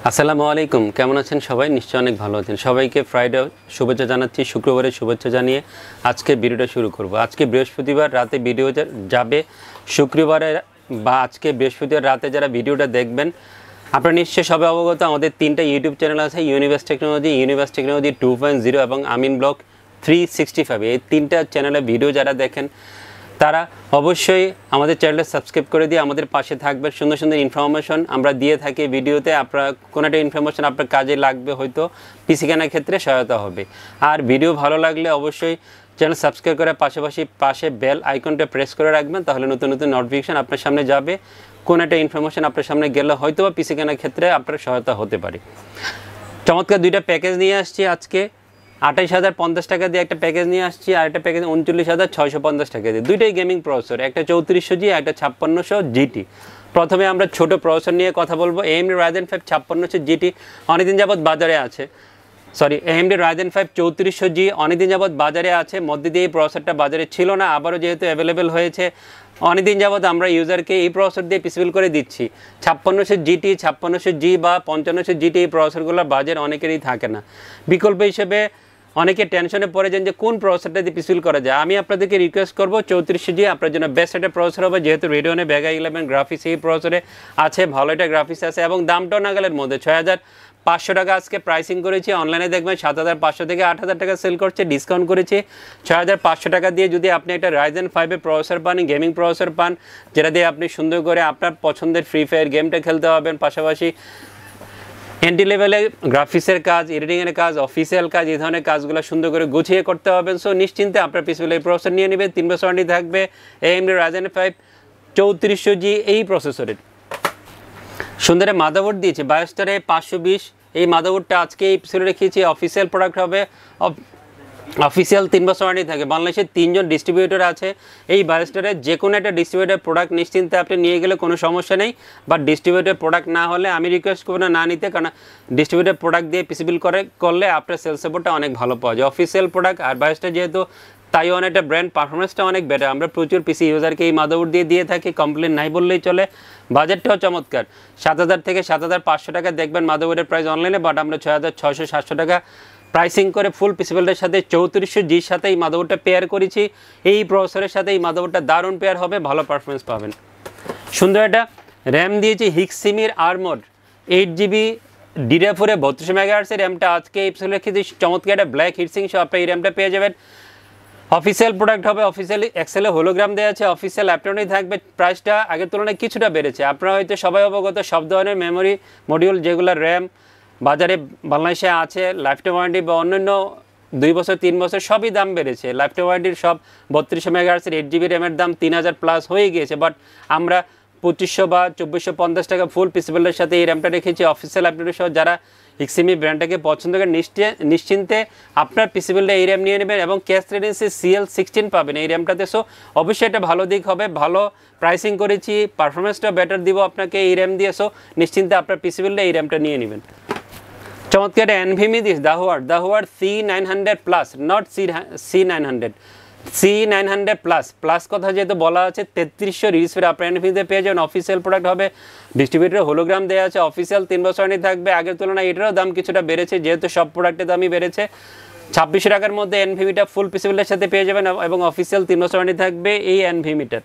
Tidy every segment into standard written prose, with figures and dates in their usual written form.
আসসালামু আলাইকুম, কেমন আছেন সবাই? নিশ্চয়ই অনেক ভালো আছেন। সবাইকে ফ্রাইডে শুভেচ্ছা জানাচ্ছি। শুক্রবারের শুভেচ্ছা জানিয়ে আজকে ভিডিওটা শুরু করব। আজকে বৃহস্পতিবার রাতে ভিডিও যাবে, শুক্রবারে বা আজকে বৃহস্পতিবার রাতে যারা ভিডিওটা দেখবেন আপনারা নিশ্চয়ই সবাই অবগত, আমাদের তিনটা ইউটিউব চ্যানেল আছে, ইউনিভার্স টেকনোলজি 2.0 এবং আমিন ব্লগ 365। এই তিনটা চ্যানেলে ভিডিও যারা দেখেন তারা অবশ্যই আমাদের চ্যানেলটা সাবস্ক্রাইব করে দিয়ে আমাদের পাশে থাকবে। সুন্দর সুন্দর ইনফরমেশন আমরা দিয়ে থাকি ভিডিওতে। আপনার কোনো একটা ইনফরমেশন আপনার কাজে লাগবে, হয়তো পিসি কেনার ক্ষেত্রে সহায়তা হবে। আর ভিডিও ভালো লাগলে অবশ্যই চ্যানেল সাবস্ক্রাইব করে পাশে বেল আইকনটা প্রেস করে রাখবেন, তাহলে নতুন নতুন নোটিফিকেশান আপনার সামনে যাবে। কোনো একটা ইনফরমেশন আপনার সামনে গেলে হয়তো বা পিসি কেনার ক্ষেত্রে আপনার সহায়তা হতে পারে। চমৎকার দুইটা প্যাকেজ নিয়ে আসছি আজকে। 28,050 টাকা দিয়ে একটা প্যাকেজ নিয়ে আসছি, আর একটা প্যাকেজ 39,650 টাকা দিয়ে। দুইটাই গেমিং প্রসেসর, একটা 3400G, একটা 5600GT। প্রথমে আমরা ছোট প্রসেসর নিয়ে কথা বলবো। AMD Ryzen 5 5600GT অনেকদিন যাবৎ বাজারে আছে। AMD Ryzen 5 3400G অনেকদিন যাবৎ বাজারে আছে। মধ্যে দিয়ে এই প্রসেসরটা বাজারে ছিল না, আবারও যেহেতু অ্যাভেলেবেল হয়েছে, অনেকদিন যাবৎ আমরা ইউজারকে এই প্রসেসর দিয়ে পিসি বিল্ড করে দিচ্ছি। 5600GT, 5600G বা 5500GT এই প্রসেসরগুলোর বাজার অনেকেরই থাকে না। বিকল্প হিসেবে অনেকে টেনশনে পড়ে যান যে কোন প্রসেসরটা দিয়ে পিসি বিল্ড করা যায়। আমি আপনাদেরকে রিকোয়েস্ট করবো 3400G আপনার জন্য বেস্ট একটা প্রসেসর হবে, যেহেতু রেডিওনে Vega 11 গ্রাফিক্স এই প্রসেসরে আছে, ভালো একটা গ্রাফিক্স আছে এবং দামটাও নাগালের মধ্যে। 6,500 টাকা আজকে প্রাইসিং করেছি। অনলাইনে দেখবেন 7,500 থেকে 8,000 টাকা সেল করছে, ডিসকাউন্ট করেছি। 6,500 টাকা দিয়ে যদি আপনি একটা Ryzen 5 প্রসেসর পান, গেমিং প্রসেসর পান, যেটা দিয়ে আপনি সুন্দর করে আপনার পছন্দের ফ্রি ফায়ার গেমটা খেলতে পারবেন, পাশাপাশি এন্ট্রি লেভেলে গ্রাফিক্সের কাজ, এডিটিংয়ের কাজ, অফিসিয়াল কাজ, এই ধরনের কাজগুলো সুন্দর করে গুছিয়ে করতে পারবেন। সো নিশ্চিন্তে আপনার পিসি এই প্রসেসর নিয়ে নেবেন। 3 বছর ওয়ারেন্টি থাকবে AMD Ryzen 5 3400G এই প্রসেসরের। সুন্দর মাদারবোর্ড দিয়েছে, বায়োস্টারে 520। এই মাদারবোর্ডটা আজকে এই পিসি রেখেছি। অফিসিয়াল প্রোডাক্ট হবে, অফিসিয়াল 3 বছর ওয়ারেন্টি থাকে। বাংলাদেশে 3 জন ডিস্ট্রিবিউটর আছে। এই বায়োস্টারে যে কোনো একটা ডিস্ট্রিবিউটর প্রোডাক্ট নিশ্চিন্তে আপনি নিয়ে গেলে কোনো সমস্যা নেই। বাট ডিস্ট্রিবিউটর প্রোডাক্ট না হলে আমি রিকোয়েস্ট করবো না নিতে, কারণ ডিস্ট্রিবিউটর প্রোডাক্ট দিয়ে পিসি বিল্ড করলে আপনার সেল সাপোর্টটা অনেক ভালো পাওয়া যায়। অফিসিয়াল প্রোডাক্ট আর বায়োস্টার যেহেতু তাইওয়ান একটা ব্র্যান্ড, পারফরমেন্সটা অনেক বেটার। আমরা প্রচুর পিসি ইউজারকে এই মাদারবোর্ড দিয়ে থাকি, কমপ্লেন নাই বললেই চলে। বাজেটটাও চমৎকার, 7,000 থেকে 7,500 টাকা দেখবেন মাদারবোর্ডের প্রাইস অনলাইনে, বাট আমরা 6,600-700 টাকা প্রাইসিং করে ফুল পিসি বিল্ডের সাথে 3400Gর সাথে এই মাদারবোর্ডটা পেয়ার করেছি। এই প্রসেসরের সাথে এই মাদারবোর্ডটা দারুণ পেয়ার হবে, ভালো পারফরমেন্স পাবেন। সুন্দর একটা র্যাম দিয়েছি, হিক্সিমির আর্মড 8GB DDR4 32 MHz র্যামটা আজকে এই পিসি রেখেছি। চমৎকার একটা ব্ল্যাক হিটসিং সহ আপনি এই র্যামটা পেয়ে যাবেন। অফিসিয়াল প্রোডাক্ট হবে, অফিসিয়ালি এক্সেলে হোলোগ্রাম দেওয়া আছে, অফিসিয়াল ল্যাপটপই থাকবে। প্রাইসটা আগের তুলনায় কিছুটা বেড়েছে। আপনারা হয়তো সবাই অবগত, সব ধরনের মেমোরি মডিউল যেগুলো র্যাম বাজারে বাংলাদেশে আছে, লাইফটাইম ওয়ারেন্টি বা অন্যান্য 2 বছর 3 বছর সবই দাম বেড়েছে। লাইফটাইম ওয়ারেন্টির সব 32 MHz 8GB র্যামের দাম 3,000+ হয়ে গিয়েছে, বাট আমরা 2500 বা 2450 টাকা ফুল পিসি বিল্ডের সাথে এই র্যামটা রেখেছি। অফিসিয়াল ল্যাপটপের সহ যারা হিক্সিমি ব্র্যান্ডটাকে পছন্দ করেন নিশ্চিন্তে আপনার পিসি বিল্ডে এই র্যাম নিয়ে নেবেন এবং ক্যাশ রেডিয়েন্সে CL16 পাবেন এই র্যামটাতে। সো অবশ্যই এটা ভালো দিক হবে, ভালো প্রাইসিং করেছি, পারফরমেন্সটা বেটার দিব আপনাকে এই র্যাম দিয়ে। সো নিশ্চিন্তে আপনার পিসি বিল্ডে এই র্যামটা নিয়ে নেবেন। চমৎকার NVMe this দাহুয়ার C900+, not C900, C900+। কথা যেহেতু বলা আছে 3300 রিলিজ আপনার NVMe পেয়ে যাবেন। অফিসিয়াল প্রোডাক্ট হবে, ডিস্ট্রিবিউটর হোলোগ্রাম দেওয়া আছে, অফিসিয়াল 3 বছর ওয়ারেন্টি থাকবে। আগের তুলনায় এটারও দাম কিছুটা বেড়েছে, যেহেতু সব প্রোডাক্টের দামই বেড়েছে। 2600 টাকার মধ্যে NVMeটা ফুল পিসি বিল্ডের সাথে পেয়ে যাবেন এবং অফিসিয়াল 3 বছর ওয়ারেন্টি থাকবে এই NVMeটার।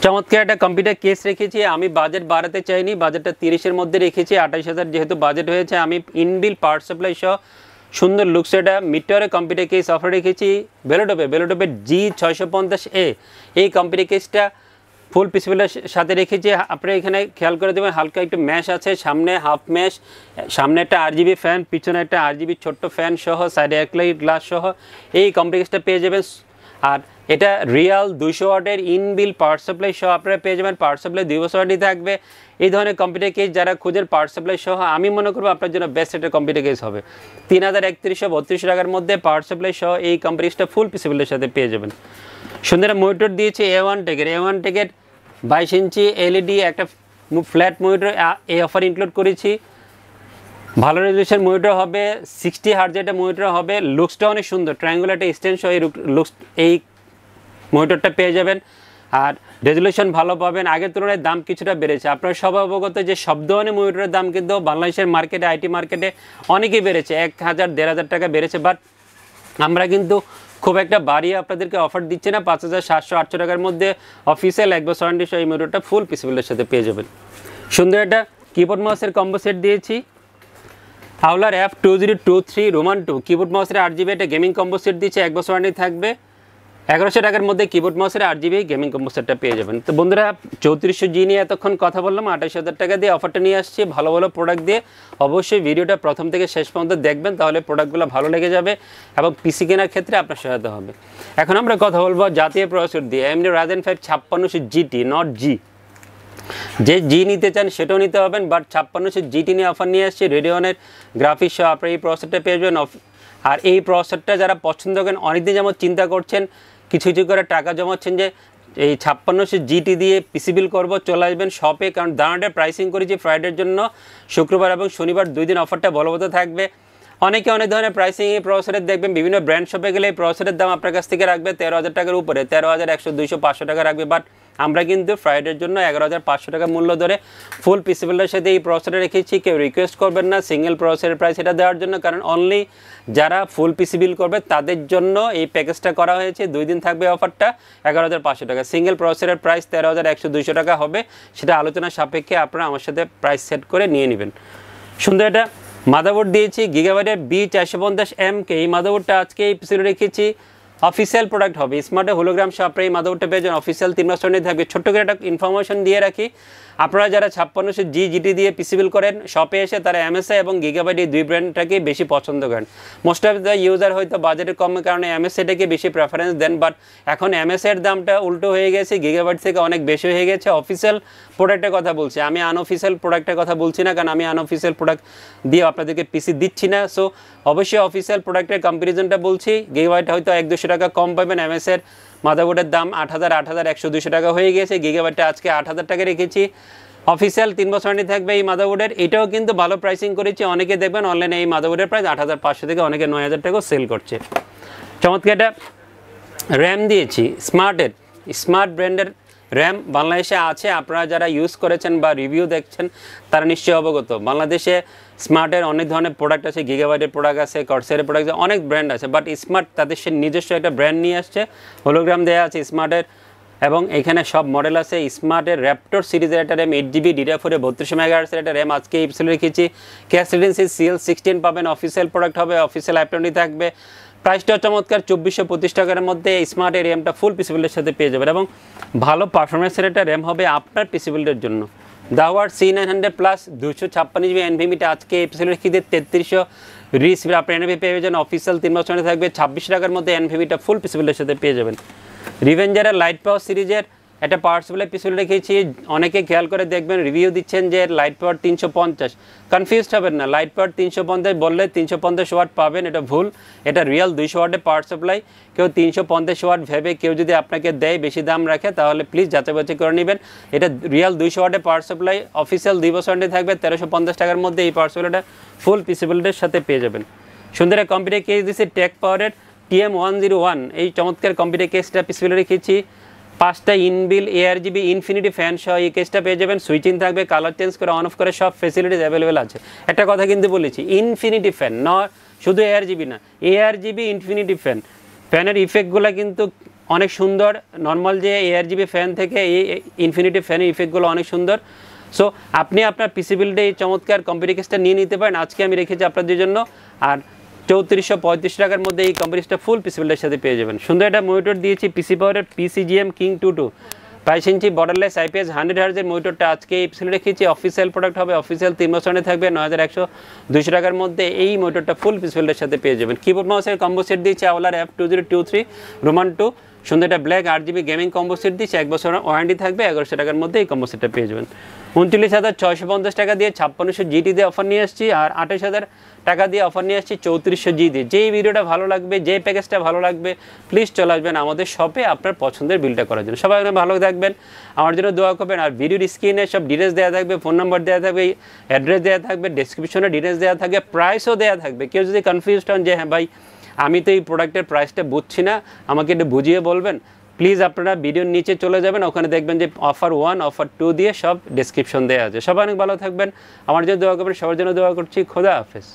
চমৎকার একটা কম্পিউটার কেস রেখেছি। আমি বাজেট বাড়াতে চাইনি, বাজেটটা 30-এর মধ্যে রেখেছি। 28,000 যেহেতু বাজেট হয়েছে, আমি ইনবিল পাওয়ার সাপ্লাই সহ সুন্দর লুকস একটা মিটারের কম্পিউটার কেস অফার রেখেছি। বেলোটোপের G650A এই কম্পিউটার কেসটা ফুল পিসি বিল্ডের সাথে রেখেছি। আপনি এখানে খেয়াল করে দেবেন হালকা একটু ম্যাশ আছে, সামনে হাফ ম্যাশ, সামনে একটা RGB ফ্যান, পিছনে একটা RGB ছোট্ট ফ্যান সহ, সাইডে এক লাইট গ্লাস সহ এই কম্পিউটার কেসটা পেয়ে যাবেন। আর এটা রিয়াল 200 ওয়াটের ইনবিল পাওয়ার সাপ্লাই সহ আপনারা পেয়ে যাবেন। পাওয়ার সাপ্লাই 2 বছর ওয়ারেন্টি থাকবে। এই ধরনের কম্পিউটার কেস যারা খুঁজেন পাওয়ার সাপ্লাই সহ, আমি মনে করবো আপনার জন্য বেস্ট একটা কম্পিউটার কেস হবে। 3,3132 টাকার মধ্যে পাওয়ার সাপ্লাই সহ এই কম্পিউটারটা ফুল পিসি বিল্ডের সাথে পেয়ে যাবেন। সুন্দর মনিটর দিয়েছে A1 টেকের 22 ইঞ্চি LED একটা ফ্ল্যাট মনিটর এই অফার ইনক্লুড করেছি। ভালো রেজলিউশন মনিটর হবে, 60 Hz একটা মনিটর হবে। লুকসটা অনেক সুন্দর, ট্রায়াঙ্গুলার একটা স্ট্যান্ড সহ এই লুকস এই মনিটরটা পেয়ে যাবেন। আর রেজুলেশন ভালো পাবেন। আগের তুলনায় দাম কিছুটা বেড়েছে। আপনারা সবাই অবগত যে সব ধরনের মনিটরের দাম কিন্তু বাংলাদেশের মার্কেটে, আইটি মার্কেটে অনেকই বেড়েছে, 1000-1500 টাকা বেড়েছে। বাট আমরা কিন্তু খুব একটা বাড়িয়ে আপনাদেরকে অফার দিচ্ছি না। 5700-800 টাকার মধ্যে অফিসিয়াল 1 বছর ওয়ারেন্টি সহ এই মনিটরটা ফুল পিসিবিলের সাথে পেয়ে যাবেন। সুন্দর একটা কিবোর্ড মাউসের কম্বো সেট দিয়েছি। হাওলার F2023 রোমান 2 কিবোর্ড মাউসের 8GB একটা গেমিং কম্বো সেট দিচ্ছে, 1 বছর ওয়ারেন্টি থাকবে। 1100 টাকার মধ্যে কিবোর্ড মাউসের 8GB গেমিং কম্বো সেটটা পেয়ে যাবেন। তো বন্ধুরা 3400G নিয়ে এতক্ষণ কথা বললাম, 28000 টাকা দিয়ে অফারটা নিয়ে আসছি ভালো ভালো প্রোডাক্ট দিয়ে। অবশ্যই ভিডিওটা প্রথম থেকে শেষ পর্যন্ত দেখবেন, তাহলে প্রোডাক্টগুলো ভালো লেগে যাবে এবং পিসি কেনার ক্ষেত্রে আপনার সহায়তা হবে। এখন আমরা কথা বলবো জাতীয় প্রসেসর দিয়ে, AMD Ryzen 5 5600 GT, নট জি। যে জি নিতে চান সেটাও নিতে পারবেন, বাট 5600 GT নিয়ে অফার নিয়ে আসছি। রেডিয়নের গ্রাফিক্স সহ আপনার এই প্রসেসরটা পেয়ে যাবেন। আর এই প্রসেসরটা যারা পছন্দ করেন, অনেকদিন যেমন চিন্তা করছেন, কিছু কিছু করে টাকা জমাচ্ছেন যে এই 5600 GT দিয়ে পিসি বিল করবো, চলে আসবেন শপে। কারণ দানাটা প্রাইসিং করেছি ফ্রাইডের জন্য, শুক্রবার এবং শনিবার 2 দিন অফারটা বলবৎ থাকবে। অনেকে অনেক ধরনের প্রাইসিং এই প্রসেসরের দেখবেন, বিভিন্ন ব্র্যান্ড শপে গেলে এই প্রসেসরের দাম আপনার কাছ থেকে রাখবে 13,000 টাকার উপরে, 13,100, 200, 500 টাকা রাখবে। বাট আমরা কিন্তু ফ্রাইডের জন্য 11,500 টাকা মূল্য ধরে ফুল পিসি বিল্ডের সাথে এই প্রসেসর রেখেছি। কেউ রিকোয়েস্ট করবেন না সিঙ্গেল প্রসেসরের প্রাইস এটা দেওয়ার জন্য, কারণ অনলি যারা ফুল পিসি বিল করবে তাদের জন্য এই প্যাকেজটা করা হয়েছে। 2 দিন থাকবে অফারটা, 11,500 টাকা। সিঙ্গেল প্রসেসরের প্রাইস 13,100, 200 টাকা হবে, সেটা আলোচনা সাপেক্ষে আপনারা আমার সাথে প্রাইস সেট করে নিয়ে নেবেন। সুন্দর একটা মাদারবোর্ড দিয়েছি, গিগাবাইটের B450M। এই মাদারবোর্ডটা আজকে এই পিসিতে রেখেছি, অফিসিয়াল প্রোডাক্ট হবে। স্মার্টে হোলোগ্রাম সহ আপনারা এই মাদারবোর্ডটা পেয়ে যাবেন, অফিসিয়াল 3 মাস ওয়ারেন্টি থাকবে। ছোট্ট করে একটা ইনফরমেশন দিয়ে রাখি, আপনারা যারা 5600 GT দিয়ে পিসি বিল করেন শপে এসে, তারা MSI এবং গিগাবাইট এই 2 ব্র্যান্ডটাকে বেশি পছন্দ করেন। মোস্ট অফ দ্য ইউজার হয়তো বাজেটের কমের কারণে MSIটাকে বেশি প্রেফারেন্স দেন, বাট এখন MSI এর দামটা উল্টো হয়ে গেছে, গিগাবাইট থেকে অনেক বেশি হয়ে গেছে। অফিসিয়াল প্রোডাক্টের কথা বলছি আমি, আনঅফিসিয়াল প্রোডাক্টের কথা বলছি না, কারণ আমি আনঅফিসিয়াল প্রোডাক্ট দিয়ে আপনাদেরকে পিসি দিচ্ছি না। সো অবশ্যই অফিসিয়াল প্রোডাক্টের কম্পারিজনটা বলছি। গিগাবাইট হয়তো 100-200 টাকা কম পাবেন। MSI এর মাদারবোর্ডের দাম 8,000, 8,100, 200 টাকা হয়ে গেছে। গিগাবাইটটা আজকে 8,000 টাকা রেখেছি। অফিসিয়াল 3 বছর ওয়ারেন্টি থাকবে এই মাদারবোর্ডের। এটাও কিন্তু ভালো প্রাইসিং করেছি। অনেকে দেখবেন অনলাইনে এই মাদারবোর্ডের প্রাইস 8,500 থেকে অনেকে 9,000 টাকাও সেল করছে। চমৎকার একটা র্যাম দিয়েছি, স্মার্ট ব্র্যান্ডের র্যাম বাংলাদেশে আছে। আপনারা যারা ইউজ করেছেন বা রিভিউ দেখছেন তারা নিশ্চয়ই অবগত। বাংলাদেশে স্মার্টের অনেক ধরনের প্রোডাক্ট আছে, গিগাবাইটের প্রোডাক্ট আছে, কর্সারের প্রোডাক্ট আছে, অনেক ব্র্যান্ড আছে। বাট স্মার্ট তাদের সে নিজস্ব একটা ব্র্যান্ড নিয়ে আসছে, হোলোগ্রাম দেওয়া আছে স্মার্টের, এবং এখানে সব মডেল আছে। স্মার্টের র্যাপটর সিরিজের একটা র্যাম 8GB DDR4 32 MHz একটা র্যাম আজকে এই এপিসোডে রেখেছি। ক্যাশ রেডেন্সি CL16 পাবেন, অফিসিয়াল প্রোডাক্ট হবে, অফিসিয়াল আইপটনই থাকবে। প্রাইসটা চমৎকার 2425 টাকার মধ্যে স্মার্টের র্যামটা ফুল পিসি বিল্ডের সাথে পেয়ে যাবেন, এবং ভালো পারফরমেন্সের একটা র্যাম হবে আপনার পিসি বিল্ডের জন্য। দাওয়ার C900 প্লাস 256GB NVMe আজকে এপিসোডে রেখেছি 3300 রিস আপনার NVMe পেয়ে যাবেন। অফিসিয়াল 3 বছর থাকবে, 26 টাকার মধ্যে NVMeটা ফুল পিসি বিল্ডের সাথে পেয়ে যাবেন। রিভেঞ্জারের লাইট পাওয়ার সিরিজের একটা পাওয়ার সাপ্লাই পিছনে রেখেছি। অনেকে খেয়াল করে দেখবেন রিভিউ দিচ্ছেন যে লাইট পাওয়ার 350, কনফিউজড হবেন না। লাইট পাওয়ার 350 বললে 350 ওয়াট পাবেন, এটা ভুল। এটা রিয়েল 200 ওয়াটের পাওয়ার সাপ্লাই। কেউ 350 ওয়াট ভেবে কেউ যদি আপনাকে দেয় বেশি দাম রাখে, তাহলে প্লিজ যাচাই বাছাই করে নেবেন। এটা রিয়েল 200 ওয়াটের পাওয়ার সাপ্লাই, অফিসিয়াল 2 বছর থাকবে। 1350 টাকার মধ্যে এই পাওয়ার সাপ্লাইটা ফুল পিসি বিল্ডের সাথে পেয়ে যাবেন। সুন্দর কম্পিউটার কেস দিচ্ছে টেক পাওয়ারের TM101। এই চমৎকার কম্পিউটার কেসটা পিসি বিল্ডে রেখেছি। 5টা ইনবিল ARGB ইনফিনিটি ফ্যান সহ এই কেসটা পেয়ে যাবেন। সুইচিং থাকবে, কালার চেঞ্জ করে অন অফ করে সব ফেসিলিটিস অ্যাভেলেবেল আছে। একটা কথা কিন্তু বলেছি, ইনফিনিটি ফ্যান, শুধু ARGB না, ARGB ইনফিনিটি ফ্যান। ফ্যানের ইফেক্টগুলো কিন্তু অনেক সুন্দর। নর্মাল যে ARGB ফ্যান থেকে এই ইনফিনিটি ফ্যানের ইফেক্টগুলো অনেক সুন্দর। সো আপনি আপনার পিসি বিল্ডে এই চমৎকার কম্পিউটার কেসটা নিয়ে নিতে পারেন। আজকে আমি রেখেছি আপনাদের জন্য। আর 3435 টাকার মধ্যে এই কম্পিউটারটা ফুল পিসি বিল্ডের সাথে পেয়ে যাবেন। সুন্দর একটা মনিটর দিয়েছি পিসি পাওয়ারের PCGM King 22 22 ইঞ্চি বর্ডারলেস IPS 100 হার্জের মনিটরটা আজকে এই এপিসোডে রেখেছি। অফিসিয়াল প্রোডাক্ট হবে, অফিসিয়াল 3 বছরে থাকবে। 9100, 200 টাকার মধ্যে এই মনিটরটা ফুল পিসি বিল্ডের সাথে পেয়ে যাবেন। কিবোর্ড মাউসের কম্বো সেট দিয়েছি আওলার F2023 রোমান 2। সুন্দর একটা black 8GB gaming combo set দিচ্ছে, 1 বছর ওয়ারেন্টি থাকবে। 1100 টাকার মধ্যে এই কম্বো সেটটা পেয়ে যাবেন। 39,650 টাকা দিয়ে 5600 GT দিয়ে অফার নিয়ে আসছি, আর 28,000 টাকা দিয়ে অফার নিয়ে আসছি 3400 G দিয়ে। যেই ভিডিওটা ভালো লাগবে, যে প্যাকেজটা ভালো লাগবে, প্লিজ চলে আসবেন আমাদের শপে আপনার পছন্দের বিলটা করার জন্য। সবাই ভালো থাকবেন, আমার জন্য দোয়া করবেন। আর ভিডিওর স্ক্রিনে সব ডিটেলস দেওয়া থাকবে, ফোন নাম্বার দেওয়া থাকবে, অ্যাড্রেস দেওয়া থাকবে, ডেসক্রিপশনে ডিটেলস দেওয়া থাকবে, প্রাইসও দেওয়া থাকবে। কেউ যদি কনফিউজড হন যে হ্যাঁ ভাই আমি তো এই প্রোডাক্টের প্রাইসটা বুঝছি না, আমাকে একটু বুঝিয়ে বলবেন, প্লিজ আপনারা ভিডিওর নিচে চলে যাবেন, ওখানে দেখবেন যে অফার 1 অফার 2 দিয়ে সব ডেসক্রিপশন দেওয়া আছে। সবাই অনেক ভালো থাকবেন, আমার জন্য দোয়া করবেন, সবার জন্য দোয়া করছি। খোদা হাফেজ।